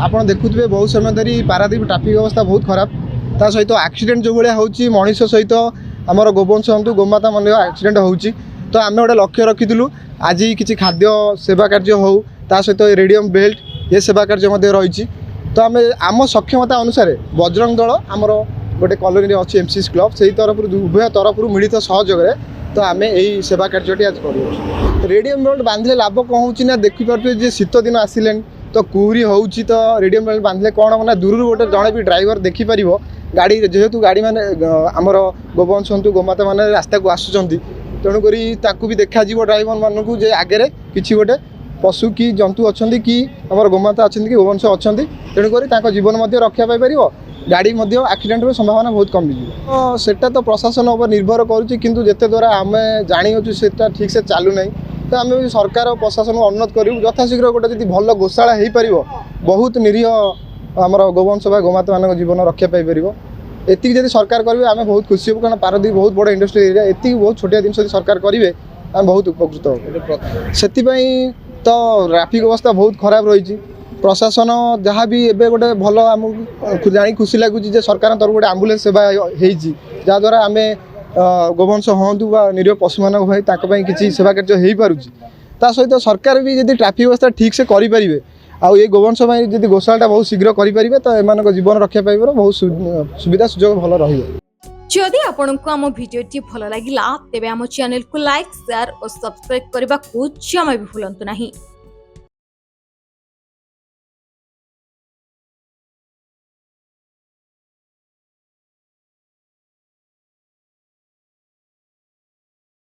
आप देखुए बहुत समय धरी पारादीप ट्राफिक अवस्था बहुत खराब ता सहित एक्सीडेंट जो भाया होची मनीष सहित आमर गोवंश हूँ गोमाता मन एक्सीडेंट होची तो आम गोटे लक्ष्य रखीलु आज किसी खाद्य सेवा कार्य हो ता सहित रेडियम बेल्ट ये सेवा कार्य रही तो आम आम सक्षमता अनुसार बजरंग दल आमर गोटे कॉलोनी अच्छी एमसीएस क्लब से तरफ उभय तरफ मिलित सहयोग तो आम यही सेवा कार्य आज कर रेडियम बेल्ट बांधले लाभ कौन हो देखिपे शीत दिन आसिले तो कुहरी होची तो रेडियम बेल्ट बांधले कौन हम ना दूर गोटे जड़े भी ड्राइवर देखिपर गाड़ी जेहेतु गाड़ी मैंने आमर गोवंश हूँ गोमाता मैंने रास्ता को आसुँच तेणुक भी देखा ड्राइवर मानू जे आगे किसी गोटे पशु कि जंतु अच्छा कि आमर गोमाता अच्छा कि गोवंश अच्छा तेणुक जीवन रक्षा पाई गाड़ी एक्सीडेंट संभावना बहुत कमी तो सेटा तो प्रशासन उपर निर्भर करते द्वारा आम जानी से ठीक से चलू ना तो आम सरकार प्रशासन को अनुरोध करूँ यथाशीघ्र गोटे जी भल गोशाला हो पार बहुत निरीह आमर गोवंश गोमाता मान जीवन रक्षा पाई एति जब सरकार करेंगे आम बहुत खुशी हूँ कारण पारादीप बहुत बड़ इंडस्ट्री एरिया एति बहुत छोटिया जिन सरकार करेंगे आम बहुत उपकृत हो से तो ट्राफिक अवस्था बहुत खराब रही प्रशासन जहाँ भी एबे गोटे भल आमको जानी खुशी लगुच सरकार तरफ गोटे आम्बुलेंस सेवा जहाँद्वारा आम गोवंश हूँ निरीह पशु मान भाई किसी सेवा कार्य हो पारुची ता सहित सरकार भी जब ट्राफिक व्यवस्था ठीक से करेंगे आउ ये गोवंश जब गोशाला बहुत शीघ्र करेंगे तो एम जीवन रक्षा पाइब बहुत सुविधा सुजोग भल रही जदि आपंक आम भिडी भल लगा तेब आम चैनल को लाइक शेयर और सब्सक्राइब करने को जमा भी भूलु नहीं।